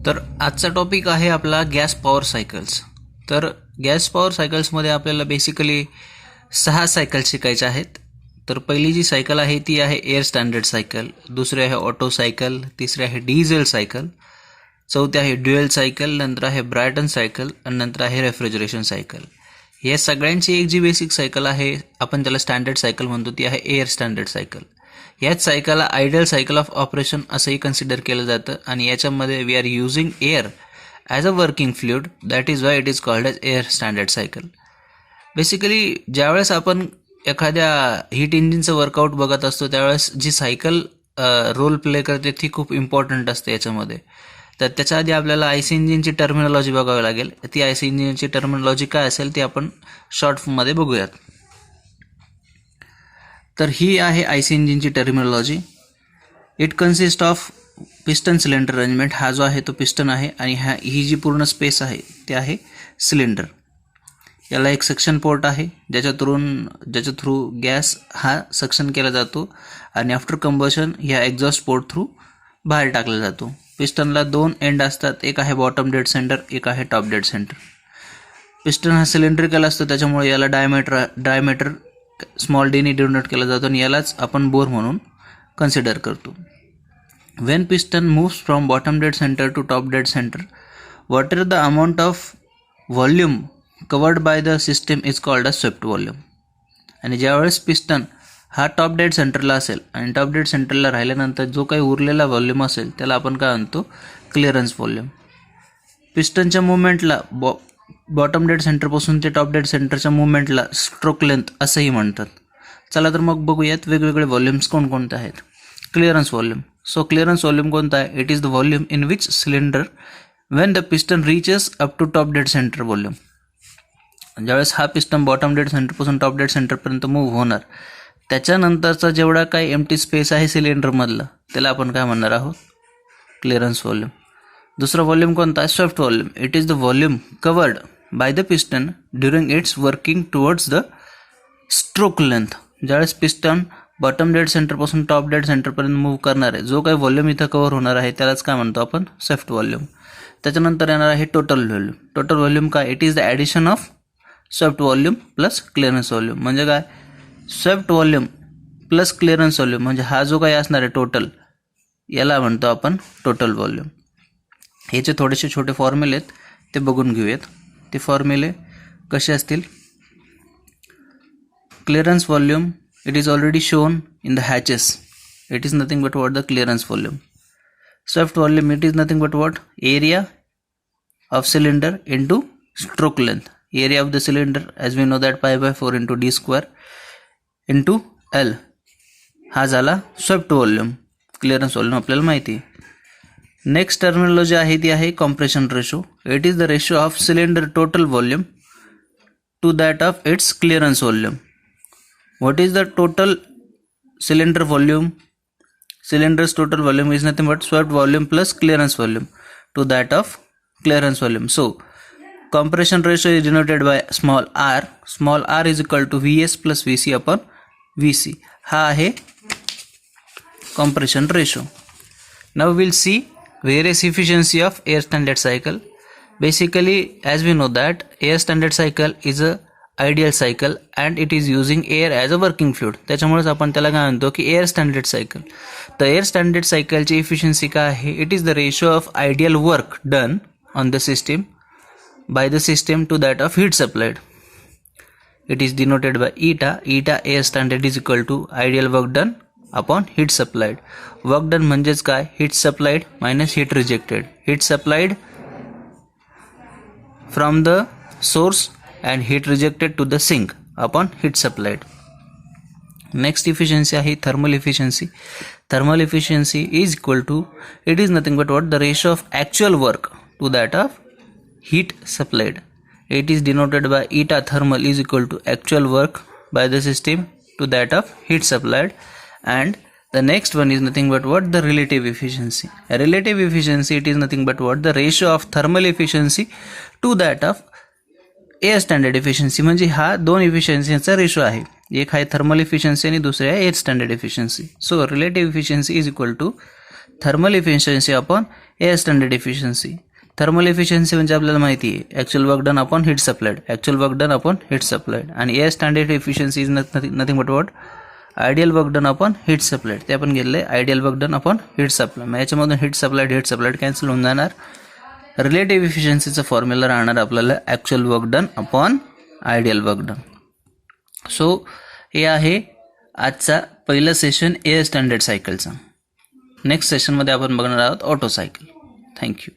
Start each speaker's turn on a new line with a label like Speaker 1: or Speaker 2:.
Speaker 1: तर आजचा टॉपिक आहे आपला गॅस पॉवर सायकल्स. तर गॅस पॉवर सायकल्समध्ये आपल्याला बेसिकली 6 सायकल शिकायच्या आहेत. तर पहिली जी सायकल आहे ती आहे एअर स्टँडर्ड सायकल, दुसरी आहे ऑटो सायकल, तिसरी आहे डिझेल सायकल, चौथी आहे ड्युएल सायकल, नंतर आहे ब्रायटन सायकल आणि नंतर आहे रेफ्रिजरेशन सायकल. या सगळ्यांची एक जी बेसिक सायकल आहे आपण त्याला स्टँडर्ड सायकल म्हणतो ती आहे एअर स्टँडर्ड सायकल. याच सायकलला आयडियल सायकल ऑफ ऑपरेशन असंही कन्सिडर केलं जातं आणि याच्यामध्ये we are using air as a working fluid, that is why it is called as air standard cycle. Basically ज्यावेळेस आपण एखाद्या हीट इंजिनचं वर्कआउट बघत असतो त्यावेळेस जी सायकल रोल प्ले करते ती खूप इम्पॉर्टंट असते याच्यामध्ये. तर त्याच्या आधी आपल्याला आयसी इंजिनची टर्मिनॉलॉजी बघावी लागेल. ती आयसी इंजिनची टर्मिनॉलॉजी काय असेल ती आपण शॉर्ट फॉर्ममध्ये बघूयात. तर ही आहे आयसी इंजिनची terminology. It consist of piston cylinder arrangement. हा जो आहे तो पिस्टन आहे आणि ही जी पूर्ण स्पेस आहे ते आहे सिलेंडर. याला एक सक्शन पोर्ट आहे ज्याच्या थ्रू गॅस हा सक्शन केला जातो आणि आफ्टर कंबशन ह्या एक्झॉस्ट पोर्ट थ्रू बाहेर टाकला जातो. पिस्टनला 2 एंड असतात, एक आहे बॉटम डेड सेंटर, एक आहे टॉप डेड सेंटर. पिस्टन हा सिलेंड्रिकल असतो त्याच्यामुळे याला डायमीटर स्मॉल डीने डिनोट केला जातो आणि यालाच आपण बोर म्हणून कन्सिडर करतो. When piston moves from bottom dead centre to top dead centre, what is the amount of volume covered by the system is called a swept volume. आणि ज्यावेळेस piston हा टॉप डेड सेंटरला असेल आणि top dead सेंटरला राहिल्यानंतर जो काही उरलेला व्हॉल्यूम असेल त्याला आपण काय म्हणतो, क्लिअरन्स व्हॉल्यूम. पिस्टनच्या मुवमेंटला बॉटम डेड सेंटरपासून ते टॉप डेड सेंटरच्या मुवमेंटला स्ट्रोक लेंथ असंही म्हणतात. चला तर मग बघूयात वेगवेगळे व्हॉल्यूम्स कोणकोणते आहेत. Clearance volume. So clearance volume कोणता आहे? It is the volume in which cylinder when the piston reaches up to top dead centre volume. ज्यावेळेस हा पिस्टन बॉटम डेड सेंटरपासून टॉप डेड सेंटरपर्यंत मूव्ह होणार त्याच्यानंतरचा जेवढा काही एम्प्टी स्पेस आहे सिलेंडरमधला त्याला आपण काय म्हणणार आहोत, क्लिअरन्स व्हॉल्यूम. दुसरा व्हॉल्यूम कोणता आहे? Swept volume. It is the volume covered by the piston during its working towards the stroke length. ज्यावेळेस पिस्टन बॉटम डेड सेंटरपासून टॉप डेड सेंटरपर्यंत मूव्ह करणार आहे, जो काही व्हॉल्यूम इथं कव्हर होणार आहे त्यालाच काय म्हणतो आपण, स्वेप्ट व्हॉल्यूम. त्याच्यानंतर येणार आहे टोटल व्हॉल्यूम. टोटल व्हॉल्यूम काय? It is the addition of swept volume plus clearance volume. म्हणजे काय, swept volume plus clearance volume म्हणजे हा जो काही असणार आहे टोटल, याला म्हणतो आपण टोटल व्हॉल्यूम. याचे थोडेसे छोटे फॉर्म्युले आहेत ते बघून घेऊयात. ते फॉर्म्युले कसे असतील? Clearance volume, it is already shown in the hatches. It is nothing but what the clearance volume. Swept volume, it is nothing but what area of cylinder into stroke length. Area of the cylinder as we know that π/4 into d square into L. हा झाला swept volume. Clearance volume आपल्याला माहिती आहे. Next terminology आहे ती आहे compression ratio. It is the ratio of cylinder total volume to that of its clearance volume. What is the total cylinder volume? Cylinder's total volume is nothing but swept volume plus clearance volume to that of clearance volume. So compression ratio is denoted by small r. Small r is equal to Vs plus Vc upon Vc. हा आहे compression ratio. Now we'll see various efficiency of air standard cycle. Basically, as we know that air standard cycle is a ideal cycle and it is using air as a working fluid. त्याच्यामुळेच आपण त्याला काय म्हणतो की air standard cycle. तर air standard सायकलची efficiency काय आहे? It is the ratio of ideal work done on the system by the system to that of heat supplied. It is denoted by eta. Eta air standard is equal to ideal work done upon heat supplied. Work done म्हणजेच काय? Heat supplied minus heat rejected. Heat supplied from the source and heat rejected to the sink upon heat supplied. Next efficiency आहे thermal efficiency. Thermal efficiency is equal to, it is nothing but what, the ratio of actual work to that of heat supplied. It is denoted by eta thermal is equal to actual work by the system to that of heat supplied. And the next one is nothing but what, the relative efficiency. Relative efficiency, it is nothing but what, the ratio of thermal efficiency to that of air standard efficiency. म्हणजे हा 2 इफिशियन्सीचा ratio आहे. एक आहे thermal efficiency आणि दुसरी आहे air standard efficiency. So relative efficiency is equal to thermal efficiency upon air standard efficiency. Thermal efficiency म्हणजे आपल्याला माहिती आहे actual work done upon heat supplied, actual work done upon heat supplied. आणि air standard efficiency is nothing but what ideal work done upon heat supplied. ते आपण घेतलं आहे ideal work done upon heat supply. मग याच्यामधून heat supplied cancel होऊन जाणार. Relative एफिशियन्सीचा formula राहणार आपल्याला actual work done upon ideal work done. So हे आहे आजचा पहिलं सेशन एअर स्टँडर्ड सायकलचं. नेक्स्ट सेशनमध्ये आपण बघणार आहोत ऑटो सायकल. थँक्यू.